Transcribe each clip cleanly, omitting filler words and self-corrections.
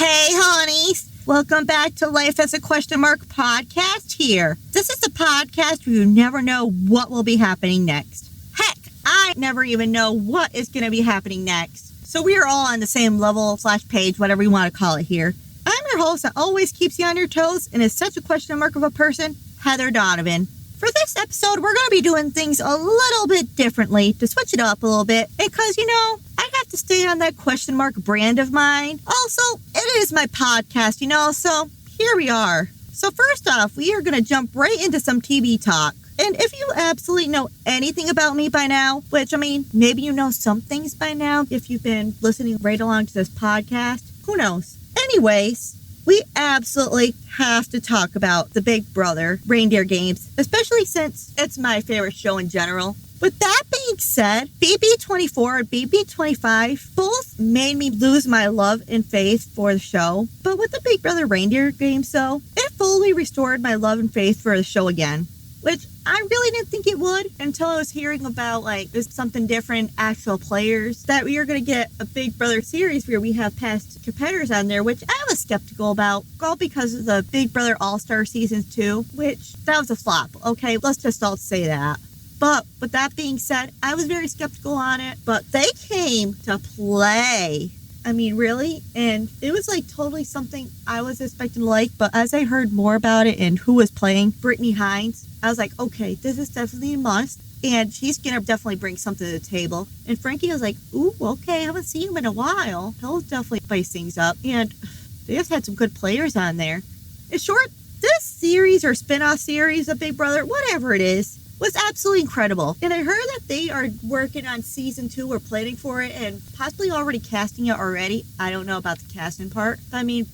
Hey, honeys. Welcome back to Life as a Question Mark podcast here. This is the podcast where you never know what will be happening next. Heck, I never even know what is going to be happening next. So we are all on the same level / page, whatever you want to call it here. I'm your host that always keeps you on your toes and is such a question mark of a person, Heather Donovan. For this episode, we're going to be doing things a little bit differently to switch it up a little bit because, I have to stay on that question mark brand of mine. Also, it is my podcast, so here we are. So first off, we are going to jump right into some TV talk. And if you absolutely know anything about me by now, which, maybe you know some things by now if you've been listening right along to this podcast, who knows? Anyways, we absolutely have to talk about the Big Brother Reindeer Games, especially since it's my favorite show in general. With that being said, BB24 and BB25 both made me lose my love and faith for the show. But with the Big Brother Reindeer Games, though, it fully restored my love and faith for the show again. Which I really didn't think it would until I was hearing about, this something different, actual players. That we are going to get a Big Brother series where we have past competitors on there, which I was skeptical about. All because of the Big Brother All-Star Season 2, which, that was a flop. Okay, let's just all say that. But with that being said, I was very skeptical on it. But they came to play. Really? And it was totally something I was expecting to like. But as I heard more about it and who was playing, Brittany Hines, I was like, okay, this is definitely a must. And she's going to definitely bring something to the table. And Frankie was like, ooh, okay, I haven't seen him in a while. He'll definitely spice things up. And they just had some good players on there. In short, this series or spin-off series of Big Brother, whatever it is, was absolutely incredible. And I heard that they are working on season 2 or planning for it and possibly already casting it already. I don't know about the casting part.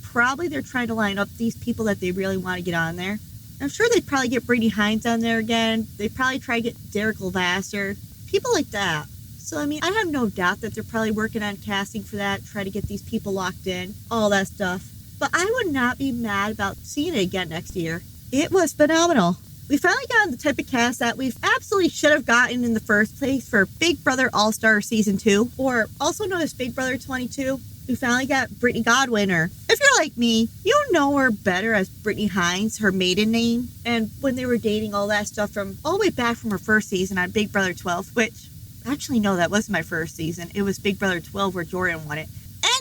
Probably they're trying to line up these people that they really want to get on there. I'm sure they'd probably get Brittany Hines on there again. They'd probably try to get Derek Levasseur. People like that. So, I have no doubt that they're probably working on casting for that, try to get these people locked in, all that stuff. But I would not be mad about seeing it again next year. It was phenomenal. We finally got the type of cast that we absolutely should have gotten in the first place for Big Brother All-Star Season 2, or also known as Big Brother 22. We finally got Brittany Godwin, or if you're like me, you know her better as Brittany Hines, her maiden name. And when they were dating, all that stuff from all the way back from her first season on Big Brother 12, which, actually, no, that wasn't my first season. It was Big Brother 12 where Jordan won it.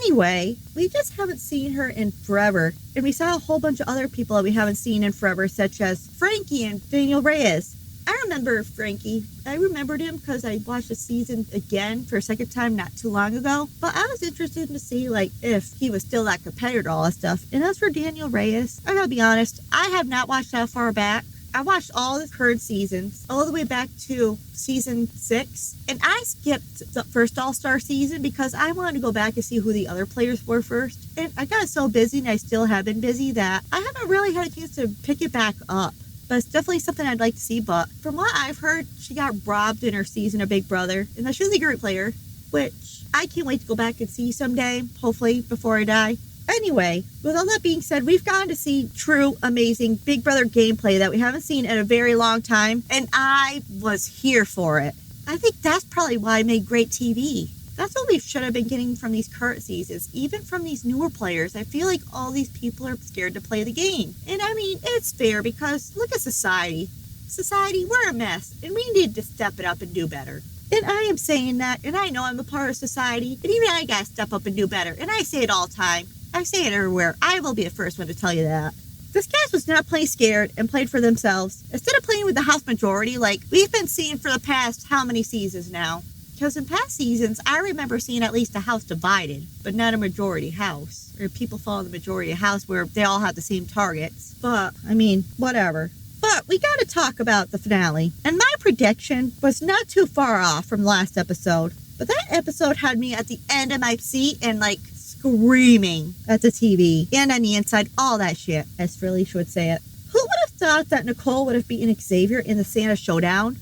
Anyway, we just haven't seen her in forever. And we saw a whole bunch of other people that we haven't seen in forever, such as Frankie and Daniel Reyes. I remember Frankie. I remembered him because I watched the season again for a second time not too long ago. But I was interested to see, if he was still that competitor to all that stuff. And as for Daniel Reyes, I gotta be honest, I have not watched that far back. I watched all the current seasons, all the way back to season 6. And I skipped the first All-Star season because I wanted to go back and see who the other players were first. And I got so busy, and I still have been busy, that I haven't really had a chance to pick it back up. But it's definitely something I'd like to see. But from what I've heard, she got robbed in her season of Big Brother. And she was a great player, which I can't wait to go back and see someday, hopefully, before I die. Anyway, with all that being said, we've gotten to see true, amazing Big Brother gameplay that we haven't seen in a very long time, and I was here for it. I think that's probably why I made great TV. That's what we should have been getting from these current seasons, even from these newer players. I feel like all these people are scared to play the game. And it's fair because look at society. Society, we're a mess, and we need to step it up and do better. And I am saying that, and I know I'm a part of society, and even I gotta step up and do better. And I say it all the time. I say it everywhere. I will be the first one to tell you that. This cast was not playing scared and played for themselves. Instead of playing with the house majority like we've been seeing for the past how many seasons now? Because in past seasons, I remember seeing at least a house divided, but not a majority house. Or people follow the majority house where they all have the same targets. But, whatever. But we gotta talk about the finale. And my prediction was not too far off from last episode. But that episode had me at the end of my seat and screaming at the TV and on the inside, all that shit, as Philly would say it. Who would have thought that Nicole would have beaten Xavier in the Santa Showdown?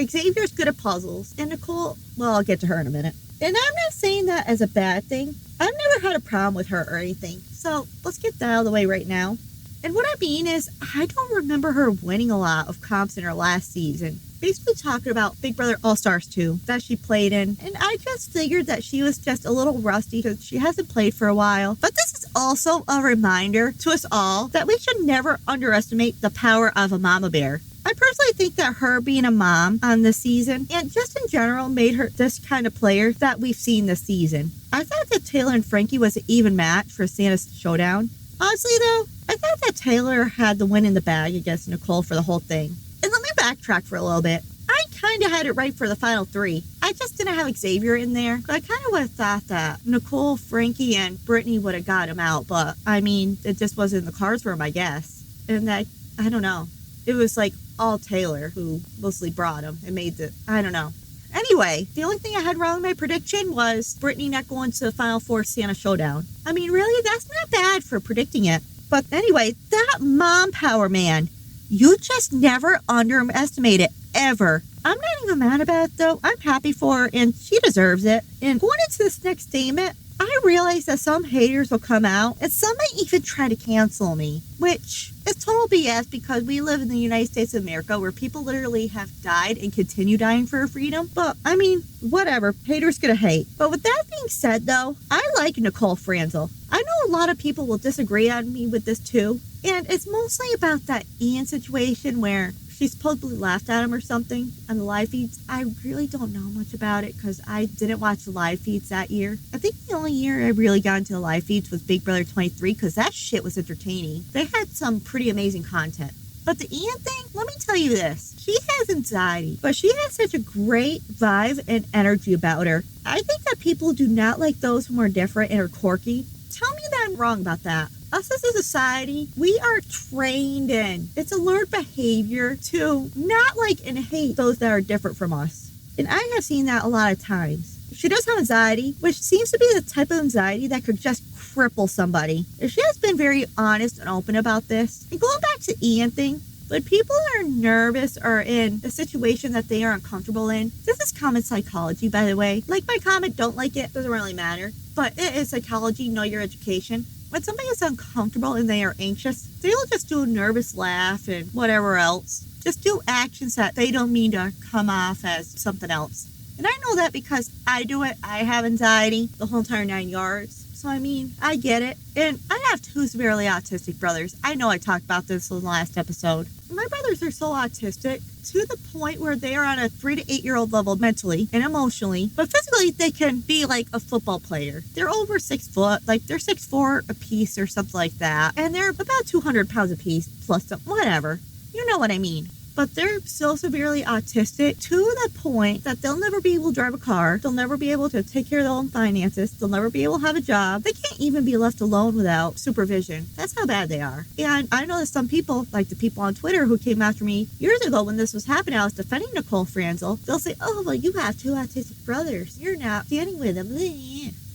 Xavier's good at puzzles, and Nicole, well, I'll get to her in a minute. And I'm not saying that as a bad thing. I've never had a problem with her or anything, so let's get that out of the way right now. And what I mean is, I don't remember her winning a lot of comps in her last season. basically talking about Big Brother All-Stars 2 that she played in. And I just figured that she was just a little rusty because she hasn't played for a while. But this is also a reminder to us all that we should never underestimate the power of a mama bear. I personally think that her being a mom on this season and just in general made her this kind of player that we've seen this season. I thought that Taylor and Frankie was an even match for Santa's showdown. Honestly though, I thought that Taylor had the win in the bag against Nicole for the whole thing. And let me backtrack for a little bit. I kind of had it right for the final 3. I just didn't have Xavier in there. I kind of would have thought that Nicole, Frankie, and Brittany would have got him out. But, I mean, it just wasn't in the cards for him, I guess. And I don't know. It was like all Taylor who mostly brought him and made I don't know. Anyway, the only thing I had wrong in my prediction was Brittany not going to the Final 4 Santa Showdown. I mean, really, that's not bad for predicting it. But anyway, that mom power, man. You just never underestimate it, ever. I'm not even mad about it, though. I'm happy for her, and she deserves it. And going into this next statement, I realize that some haters will come out, and some might even try to cancel me, which is total BS because we live in the United States of America where people literally have died and continue dying for freedom. But, I mean, whatever. Haters gonna hate. But with that being said, though, I like Nicole Franzel. I know a lot of people will disagree on me with this, too. And it's mostly about that Ian situation where she supposedly laughed at him or something on the live feeds. I really don't know much about it because I didn't watch the live feeds that year. I think the only year I really got into the live feeds was Big Brother 23 because that shit was entertaining. They had some pretty amazing content. But the Ian thing, let me tell you this. She has anxiety, but she has such a great vibe and energy about her. I think that people do not like those who are different and are quirky. Tell me that I'm wrong about that. Us as a society, we are trained in. It's a learned behavior to not like and hate those that are different from us. And I have seen that a lot of times. She does have anxiety, which seems to be the type of anxiety that could just cripple somebody. And she has been very honest and open about this. And going back to Ian thing, when people are nervous or in a situation that they are uncomfortable in, this is common psychology, by the way. Like my comment, don't like it, doesn't really matter. But it is psychology, know your education. When somebody is uncomfortable and they are anxious, they'll just do a nervous laugh and whatever else. Just do actions that they don't mean to come off as something else. And I know that because I do it. I have anxiety the whole entire 9 yards. So, I mean, I get it. And I have 2 severely autistic brothers. I know I talked about this in the last episode. My brothers are so autistic to the point where they are on a 3 to 8 year old level mentally and emotionally. But physically, they can be like a football player. They're over 6 foot. Like, they're 6'4" a piece or something like that. And they're about 200 pounds a piece plus some, whatever. You know what I mean. But they're so severely autistic to the point that they'll never be able to drive a car. They'll never be able to take care of their own finances. They'll never be able to have a job. They can't even be left alone without supervision. That's how bad they are. And I know that some people, like the people on Twitter who came after me years ago when this was happening, I was defending Nicole Franzel. They'll say, oh, well, you have 2 autistic brothers. You're not standing with them.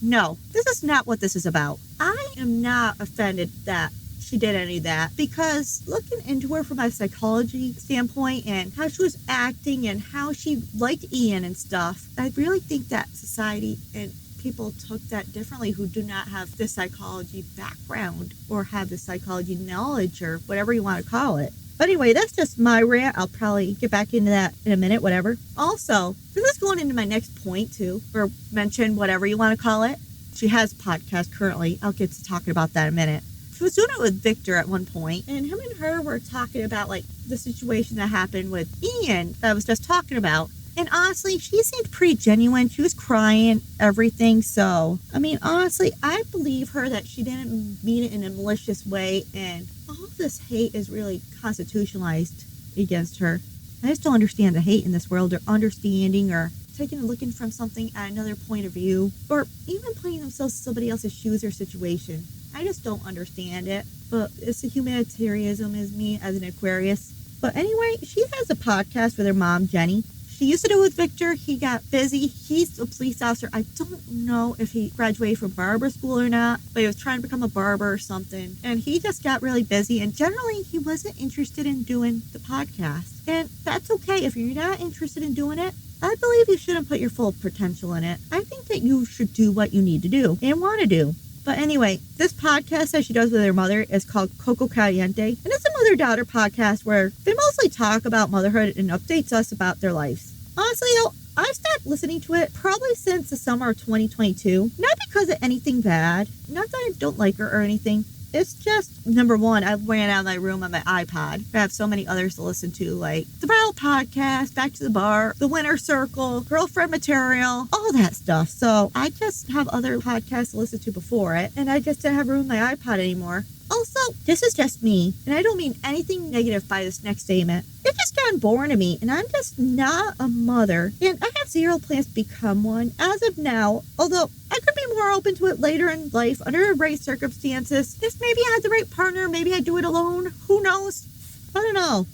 No, this is not what this is about. I am not offended that she did any of that because looking into her from a psychology standpoint and how she was acting and how she liked Ian and stuff, I really think that society and people took that differently who do not have the psychology background or have the psychology knowledge or whatever you want to call it. But anyway, that's just my rant. I'll probably get back into that in a minute, whatever. Also, this is going into my next point too, or mention whatever you want to call it. She has a podcast currently. I'll get to talking about that in a minute. She was doing it with Victor at one point, and him and her were talking about, like, the situation that happened with Ian that I was just talking about. And honestly, she seemed pretty genuine. She was crying, everything. So, I mean, honestly, I believe her that she didn't mean it in a malicious way, and all of this hate is really constitutionalized against her. I just don't understand the hate in this world, or understanding, or taking and looking from something at another point of view, or even putting themselves in somebody else's shoes or situation. I just don't understand it, but it's a humanitarianism is me as an Aquarius. But anyway, she has a podcast with her mom, Jenny. She used to do it with Victor. He got busy. He's a police officer. I don't know if he graduated from barber school or not, but he was trying to become a barber or something. And he just got really busy. And generally, he wasn't interested in doing the podcast. And that's okay. If you're not interested in doing it, I believe you shouldn't put your full potential in it. I think that you should do what you need to do and want to do. But anyway, this podcast that she does with her mother is called Coco Caliente. And it's a mother-daughter podcast where they mostly talk about motherhood and updates us about their lives. Honestly, though, I've stopped listening to it probably since the summer of 2022. Not because of anything bad. Not that I don't like her or anything. It's just, number one, I ran out of my room on my iPod. I have so many others to listen to, like the Battle Podcast, Back to the Bar, The Winner Circle, Girlfriend Material, all that stuff. So I just have other podcasts to listen to before it, and I just didn't have room in my iPod anymore. Also, this is just me, and I don't mean anything negative by this next statement. It's just gotten boring to me, and I'm just not a mother, and I have zero plans to become one as of now, although I could be more open to it later in life under the right circumstances. If maybe I had the right partner, maybe I'd do it alone, who knows? I don't know.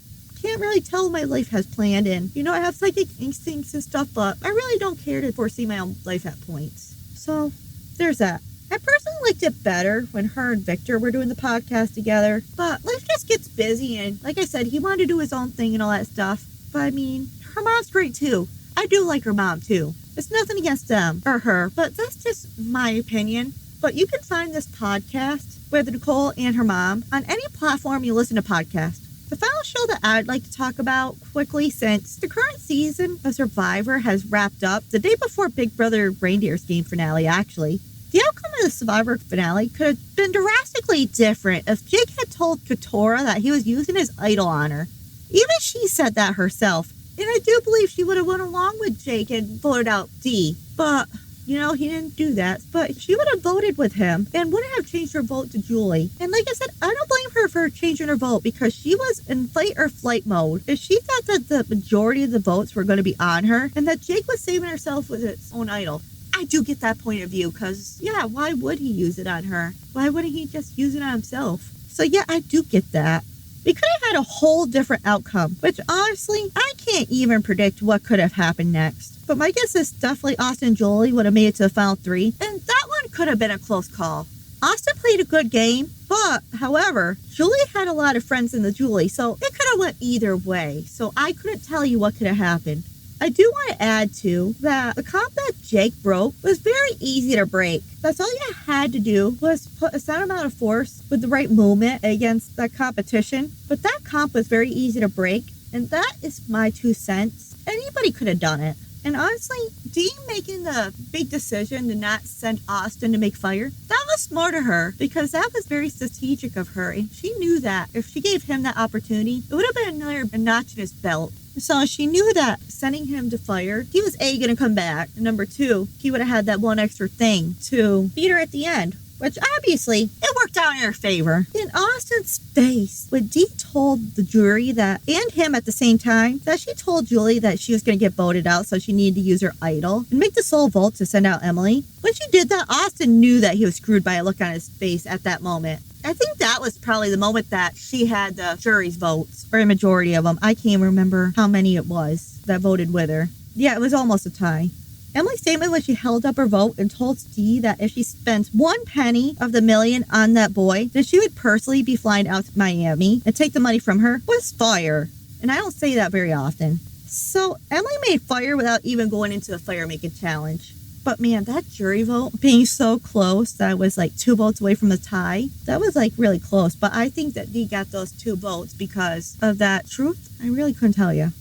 Can't really tell what my life has planned, and I have psychic instincts and stuff, but I really don't care to foresee my own life at points. So, there's that. I personally liked it better when her and Victor were doing the podcast together, but life just gets busy, and like I said, he wanted to do his own thing and all that stuff. But I mean, her mom's great too. I do like her mom too. It's nothing against them or her, but that's just my opinion. But you can find this podcast with Nicole and her mom on any platform you listen to podcasts. The final show that I'd like to talk about quickly, since the current season of Survivor has wrapped up the day before Big Brother Reindeer Games finale, actually. The outcome of the Survivor finale could have been drastically different if Jake had told Katora that he was using his idol on her. Even she said that herself, and I do believe she would have went along with Jake and voted out Dee. But, he didn't do that. But she would have voted with him and wouldn't have changed her vote to Julie. And like I said, I don't blame her for changing her vote because she was in fight or flight mode. If she thought that the majority of the votes were going to be on her and that Jake was saving herself with his own idol. I do get that point of view because, why would he use it on her? Why wouldn't he just use it on himself? So, I do get that. We could have had a whole different outcome, which honestly, I can't even predict what could have happened next. But my guess is definitely Austin and Julie would have made it to the final three, and that one could have been a close call. Austin played a good game, but, however, Julie had a lot of friends in the Julie, so it could have went either way. So I couldn't tell you what could have happened. I do want to add, too, that the comp that Jake broke was very easy to break. That's all you had to do was put a certain amount of force with the right movement against that competition. But that comp was very easy to break, and that is my 2 cents. Anybody could have done it. And honestly, Dee making the big decision to not send Austin to make fire, that was smart of her because that was very strategic of her. And she knew that if she gave him that opportunity, it would have been another notch in his belt. So she knew that sending him to fire, he was A, going to come back. And number 2, he would have had that one extra thing to beat her at the end. Which obviously, it worked out in her favor. In Austin's face, when Dee told the jury that, and him at the same time, that she told Julie that she was going to get voted out, so she needed to use her idol and make the sole vote to send out Emily. When she did that, Austin knew that he was screwed by a look on his face at that moment. I think that was probably the moment that she had the jury's votes, or a majority of them. I can't remember how many it was that voted with her. Yeah, it was almost a tie. Emily's statement when she held up her vote and told Dee that if she spent 1 penny of the million on that boy, then she would personally be flying out to Miami and take the money from her was fire. And I don't say that very often. So Emily made fire without even going into the fire making challenge. But man, that jury vote being so close that it was like 2 votes away from the tie, that was like really close. But I think that Dee got those 2 votes because of that truth. I really couldn't tell you.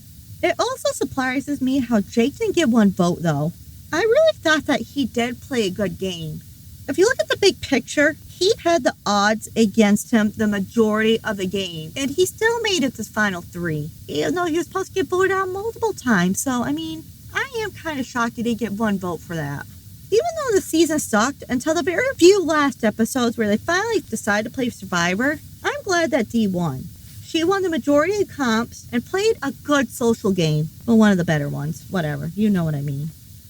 It also surprises me how Jake didn't get 1 vote though. I really thought that he did play a good game. If you look at the big picture, he had the odds against him the majority of the game, and he still made it to the final 3, even though he was supposed to get voted out multiple times. So, I mean, I am kind of shocked he didn't get 1 vote for that. Even though the season sucked until the very few last episodes where they finally decided to play Survivor, I'm glad that Dee won. She won the majority of the comps and played a good social game. Well, one of the better ones. Whatever. You know what I mean.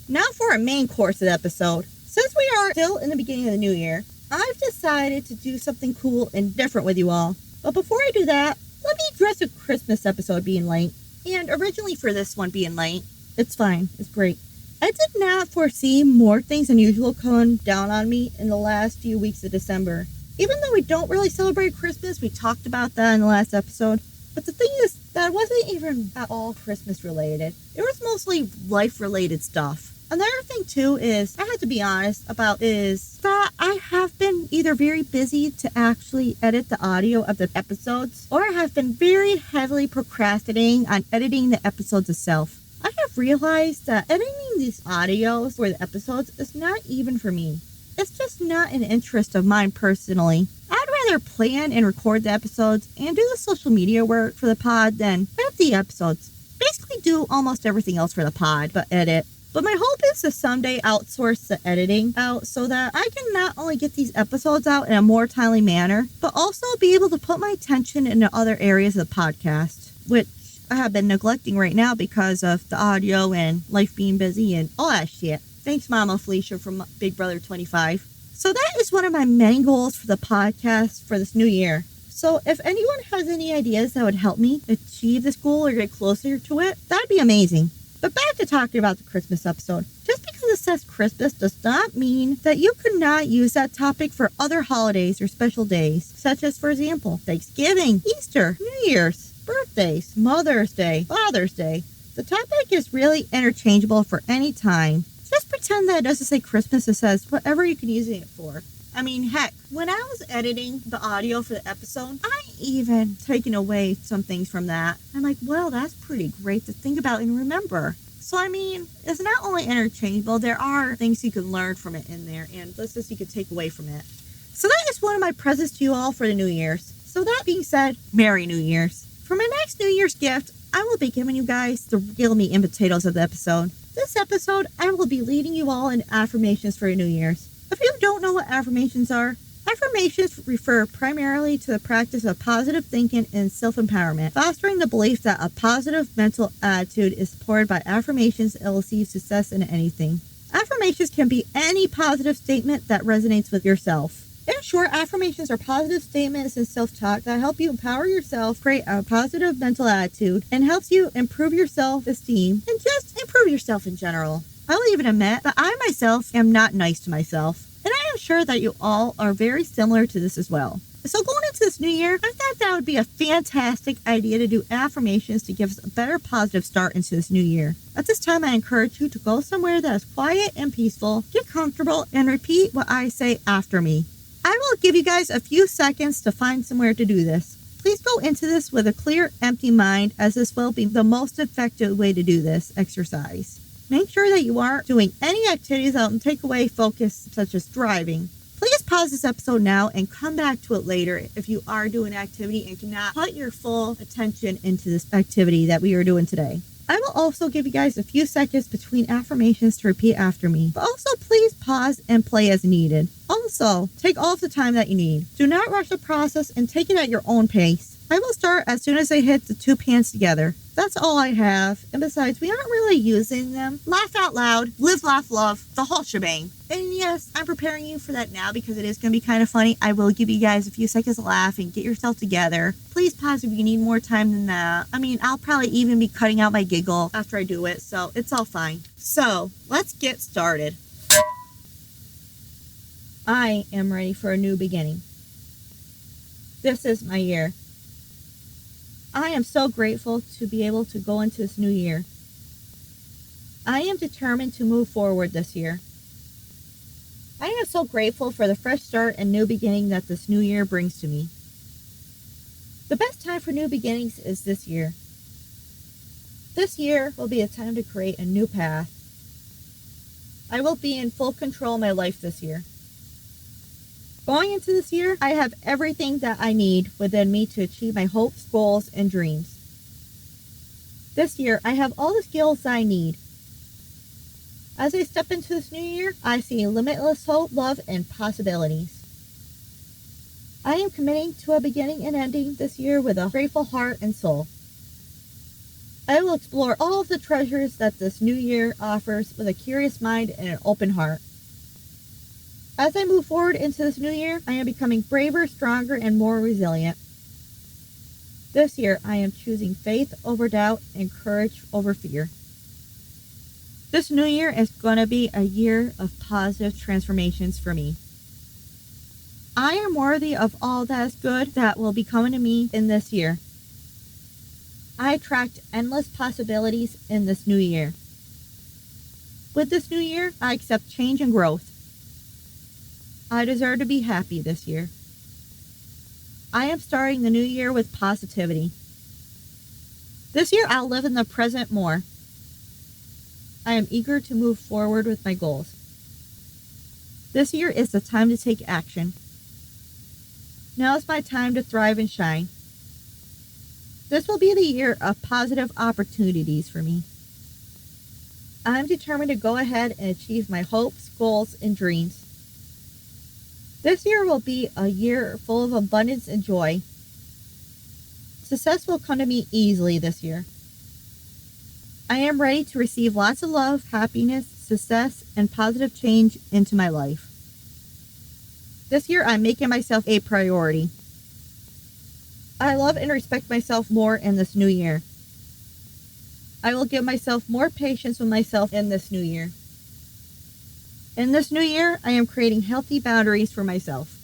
Now for our main course of the episode. Since we are still in the beginning of the new year, I've decided to do something cool and different with you all. But before I do that, let me address the Christmas episode being late. And originally for this one being late, it's fine. It's great. I did not foresee more things than usual coming down on me in the last few weeks of December. Even though we don't really celebrate Christmas, we talked about that in the last episode. But the thing is that it wasn't even at all Christmas related. It was mostly life related stuff. Another thing too is, I have to be honest about, is that I have been either very busy to actually edit the audio of the episodes, or I have been very heavily procrastinating on editing the episodes itself. I have realized that editing these audios for the episodes is not even for me. It's just not an interest of mine personally. I'd rather plan and record the episodes and do the social media work for the pod than edit the episodes. Basically do almost everything else for the pod but edit. But my hope is to someday outsource the editing out so that I can not only get these episodes out in a more timely manner, but also be able to put my attention into other areas of the podcast, which I have been neglecting right now because of the audio and life being busy and all that shit. Thanks, Mama Felicia from Big Brother 25. So that is one of my main goals for the podcast for this new year. So if anyone has any ideas that would help me achieve this goal or get closer to it, that'd be amazing. But back to talking about the Christmas episode. Just because it says Christmas does not mean that you could not use that topic for other holidays or special days, such as, for example, Thanksgiving, Easter, New Year's, birthdays, Mother's Day, Father's Day. The topic is really interchangeable for any time. Just pretend that it doesn't say Christmas, it says whatever you can use it for. I mean, heck, when I was editing the audio for the episode, I even taken away some things from that. I'm like, well, that's pretty great to think about and remember. So, I mean, it's not only interchangeable, there are things you can learn from it in there, and lists you can take away from it. So that is one of my presents to you all for the New Year's. So that being said, Merry New Year's. For my next New Year's gift, I will be giving you guys the real meat and potatoes of the episode. This episode, I will be leading you all in affirmations for your New Year's. If you don't know what affirmations are, affirmations refer primarily to the practice of positive thinking and self-empowerment, fostering the belief that a positive mental attitude is supported by affirmations that will achieve success in anything. Affirmations can be any positive statement that resonates with yourself. In short, affirmations are positive statements and self-talk that help you empower yourself, create a positive mental attitude, and helps you improve your self-esteem and just improve yourself in general. I'll even admit that I myself am not nice to myself, and I am sure that you all are very similar to this as well. So going into this new year, I thought that would be a fantastic idea to do affirmations to give us a better positive start into this new year. At this time, I encourage you to go somewhere that is quiet and peaceful, get comfortable, and repeat what I say after me. I will give you guys a few seconds to find somewhere to do this. Please go into this with a clear, empty mind, as this will be the most effective way to do this exercise. Make sure that you aren't doing any activities that will take away focus, such as driving. Please pause this episode now and come back to it later if you are doing an activity and cannot put your full attention into this activity that we are doing today. I will also give you guys a few seconds between affirmations to repeat after me, but also please pause and play as needed. Also, take all of the time that you need. Do not rush the process and take it at your own pace. I will start as soon as I hit the 2 pans together. That's all I have. And besides, we aren't really using them. Laugh out loud, live, laugh, love, the whole shebang. And yes, I'm preparing you for that now because it is going to be kind of funny. I will give you guys a few seconds to laugh and get yourself together. Please pause if you need more time than that. I mean, I'll probably even be cutting out my giggle after I do it, so it's all fine. So, let's get started. I am ready for a new beginning. This is my year. I am so grateful to be able to go into this new year. I am determined to move forward this year. I am so grateful for the fresh start and new beginning that this new year brings to me. The best time for new beginnings is this year. This year will be a time to create a new path. I will be in full control of my life this year. Going into this year, I have everything that I need within me to achieve my hopes, goals, and dreams. This year, I have all the skills I need. As I step into this new year, I see limitless hope, love, and possibilities. I am committing to a beginning and ending this year with a grateful heart and soul. I will explore all of the treasures that this new year offers with a curious mind and an open heart. As I move forward into this new year, I am becoming braver, stronger, and more resilient. This year, I am choosing faith over doubt and courage over fear. This new year is going to be a year of positive transformations for me. I am worthy of all that is good that will be coming to me in this year. I attract endless possibilities in this new year. With this new year, I accept change and growth. I deserve to be happy this year. I am starting the new year with positivity. This year, I'll live in the present more. I am eager to move forward with my goals. This year is the time to take action. Now is my time to thrive and shine. This will be the year of positive opportunities for me. I'm determined to go ahead and achieve my hopes, goals, and dreams. This year will be a year full of abundance and joy. Success will come to me easily this year. I am ready to receive lots of love, happiness, success, and positive change into my life. This year, I'm making myself a priority. I love and respect myself more in this new year. I will give myself more patience with myself in this new year. In this new year, I am creating healthy boundaries for myself.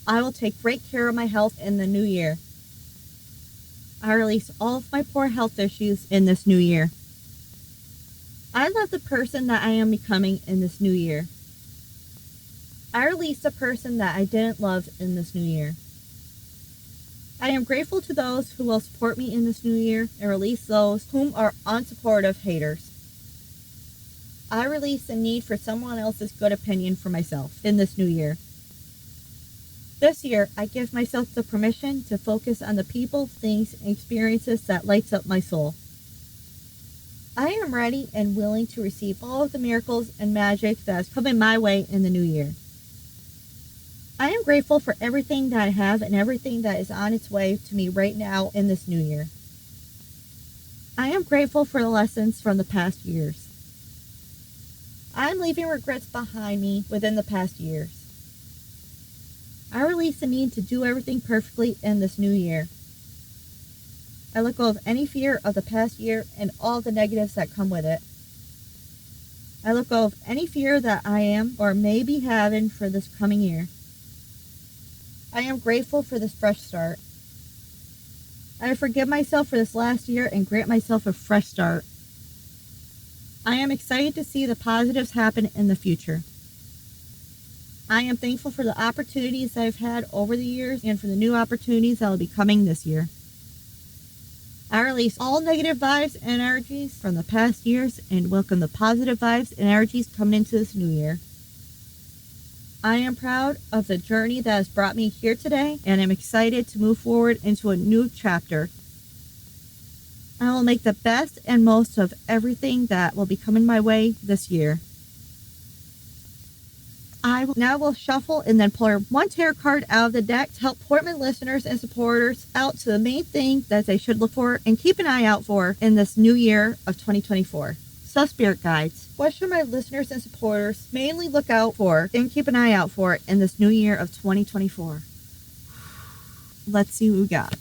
I will take great care of my health in the new year. I release all of my poor health issues in this new year. I love the person that I am becoming in this new year. I release the person that I didn't love in this new year. I am grateful to those who will support me in this new year and release those whom are unsupportive haters. I release the need for someone else's good opinion for myself in this new year. This year, I give myself the permission to focus on the people, things, and experiences that lights up my soul. I am ready and willing to receive all of the miracles and magic that is coming my way in the new year. I am grateful for everything that I have and everything that is on its way to me right now in this new year. I am grateful for the lessons from the past years. I'm leaving regrets behind me within the past years. I release the need to do everything perfectly in this new year. I let go of any fear of the past year and all the negatives that come with it. I let go of any fear that I am or may be having for this coming year. I am grateful for this fresh start. I forgive myself for this last year and grant myself a fresh start. I am excited to see the positives happen in the future. I am thankful for the opportunities I've had over the years and for the new opportunities that will be coming this year. I release all negative vibes and energies from the past years and welcome the positive vibes and energies coming into this new year. I am proud of the journey that has brought me here today and am excited to move forward into a new chapter. I will make the best and most of everything that will be coming my way this year. I now will shuffle and then pull one tarot card out of the deck to help point my listeners and supporters out to the main thing that they should look for and keep an eye out for in this new year of 2024. So, Spirit Guides, what should my listeners and supporters mainly look out for and keep an eye out for in this new year of 2024? Let's see what we got.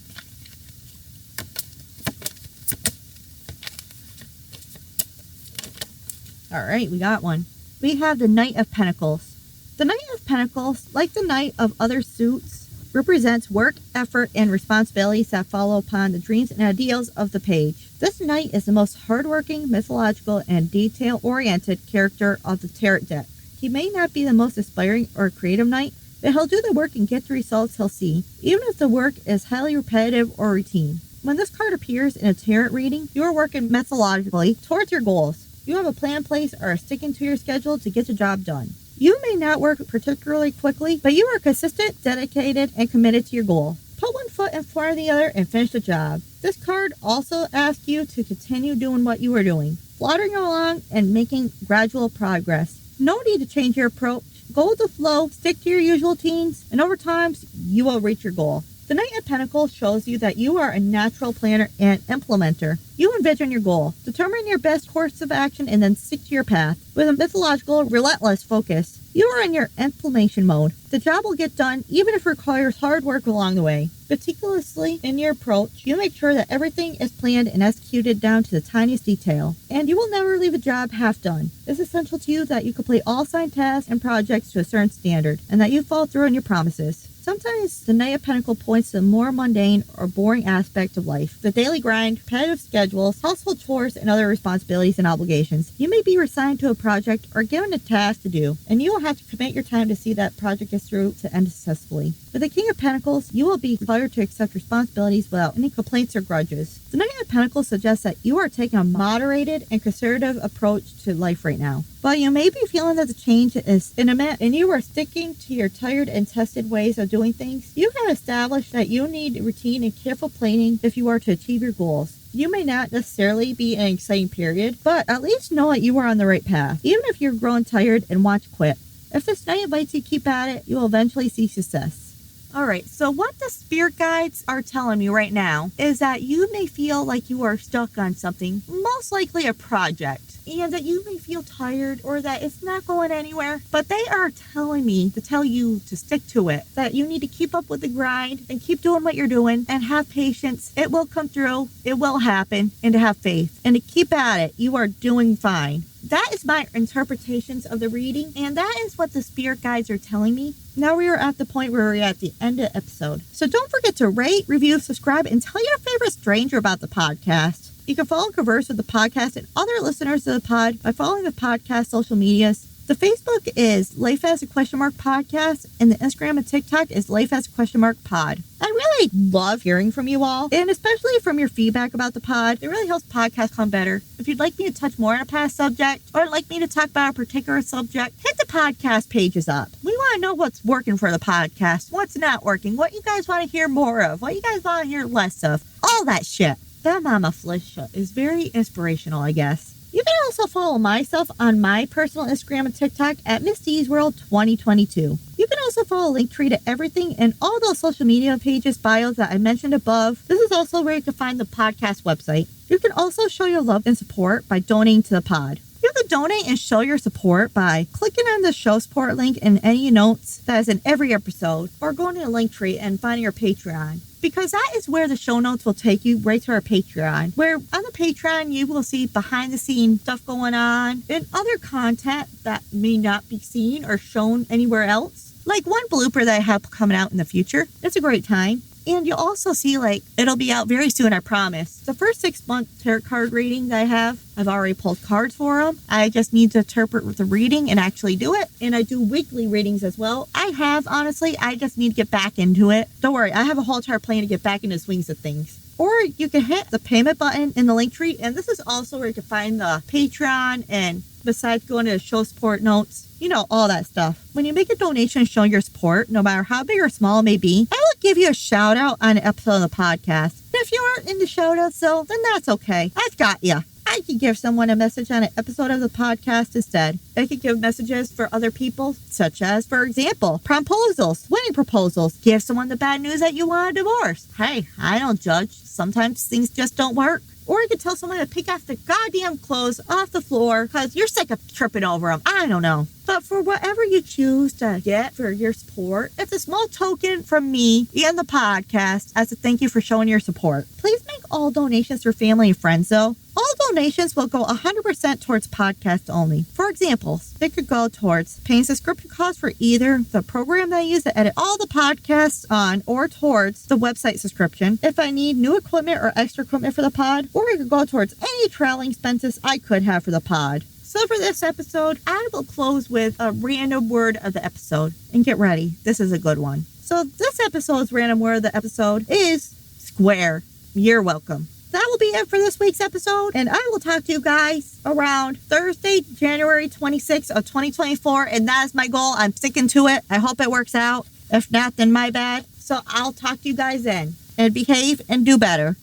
All right, we got one. We have the Knight of Pentacles. The Knight of Pentacles, like the Knight of other suits, represents work, effort, and responsibilities that follow upon the dreams and ideals of the page. This Knight is the most hardworking, mythological, and detail-oriented character of the tarot deck. He may not be the most inspiring or creative knight, but he'll do the work and get the results he'll see, even if the work is highly repetitive or routine. When this card appears in a tarot reading, you are working methodologically towards your goals. You have a plan in place or are sticking to your schedule to get the job done. You may not work particularly quickly, but you are consistent, dedicated, and committed to your goal. Put one foot in front of the other and finish the job. This card also asks you to continue doing what you are doing, plodding along and making gradual progress. No need to change your approach. Go with the flow, stick to your usual routines, and over time, you will reach your goal. The Knight of Pentacles shows you that you are a natural planner and implementer. You envision your goal, determine your best course of action, and then stick to your path. With a mythological, relentless focus, you are in your implementation mode. The job will get done even if it requires hard work along the way. Meticulously in your approach, you make sure that everything is planned and executed down to the tiniest detail. And you will never leave a job half done. It's essential to you that you complete all assigned tasks and projects to a certain standard, and that you follow through on your promises. Sometimes the Knight of Pentacles points to the more mundane or boring aspect of life. The daily grind, repetitive schedules, household chores, and other responsibilities and obligations. You may be assigned to a project or given a task to do, and you will have to commit your time to see that project get through to end successfully. With the King of Pentacles, you will be required to accept responsibilities without any complaints or grudges. The Knight of Pentacles suggests that you are taking a moderated and conservative approach to life right now. While you may be feeling that the change is imminent and you are sticking to your tired and tested ways of doing things, you have established that you need routine and careful planning if you are to achieve your goals. You may not necessarily be in an exciting period, but at least know that you are on the right path, even if you're growing tired and want to quit. If this night invites you to keep at it, you will eventually see success. All right, so what the spirit guides are telling me right now is that you may feel like you are stuck on something, most likely a project, and that you may feel tired or that it's not going anywhere, but they are telling me to tell you to stick to it, that you need to keep up with the grind and keep doing what you're doing and have patience. It will come through, it will happen, and to have faith and to keep at it. You are doing fine. That is my interpretations of the reading, and that is what the spirit guides are telling me. Now we are at the point where we're at the end of the episode. So don't forget to rate, review, subscribe, and tell your favorite stranger about the podcast. You can follow and converse with the podcast and other listeners of the pod by following the podcast social medias. The Facebook is Life as a Podcast, and the Instagram and TikTok is Life as a Pod. I really love hearing from you all, and especially from your feedback about the pod. It really helps podcasts come better. If you'd like me to touch more on a past subject, or like me to talk about a particular subject, hit the podcast pages up. We want to know what's working for the podcast, what's not working, what you guys want to hear more of, what you guys want to hear less of, all that shit. That Mama Felicia is very inspirational, I guess. You can also follow myself on my personal Instagram and TikTok at Miss D's World 2022. You can also follow Linktree to everything and all those social media pages, bios that I mentioned above. This is also where you can find the podcast website. You can also show your love and support by donating to the pod. You can donate and show your support by clicking on the show support link in any notes that is in every episode, or going to Linktree and finding your Patreon. Because that is where the show notes will take you right to our Patreon, where on the Patreon you will see behind the scenes stuff going on and other content that may not be seen or shown anywhere else. Like one blooper that I have coming out in the future. It's a great time. And you'll also see, it'll be out very soon, I promise. The first 6-month tarot card reading that I have, I've already pulled cards for them. I just need to interpret the reading and actually do it. And I do weekly readings as well. Honestly, I just need to get back into it. Don't worry, I have a whole entire plan to get back into the swings of things. Or you can hit the payment button in the Linktree. And this is also where you can find the Patreon, and besides going to the show support notes, all that stuff. When you make a donation showing your support, no matter how big or small it may be, I will give you a shout out on an episode of the podcast. And if you aren't in the shout outs, though, then that's okay. I've got you. I could give someone a message on an episode of the podcast instead. I could give messages for other people, such as, for example, proposals, wedding proposals. Give someone the bad news that you want a divorce. Hey, I don't judge. Sometimes things just don't work. Or you could tell someone to pick off the goddamn clothes off the floor because you're sick of tripping over them. I don't know. But for whatever you choose to get for your support, it's a small token from me and the podcast as a thank you for showing your support. Please make all donations for family and friends, though. All donations will go 100% towards podcast only. For example, it could go towards paying subscription costs for either the program that I use to edit all the podcasts on, or towards the website subscription if I need new equipment or extra equipment for the pod, or it could go towards any traveling expenses I could have for the pod. So for this episode, I will close with a random word of the episode. And get ready, this is a good one. So this episode's random word of the episode is square. You're welcome. That will be it for this week's episode, and I will talk to you guys around Thursday, January 26th of 2024, and that is my goal. I'm sticking to it. I hope it works out. If not, then my bad. So I'll talk to you guys then, and behave and do better.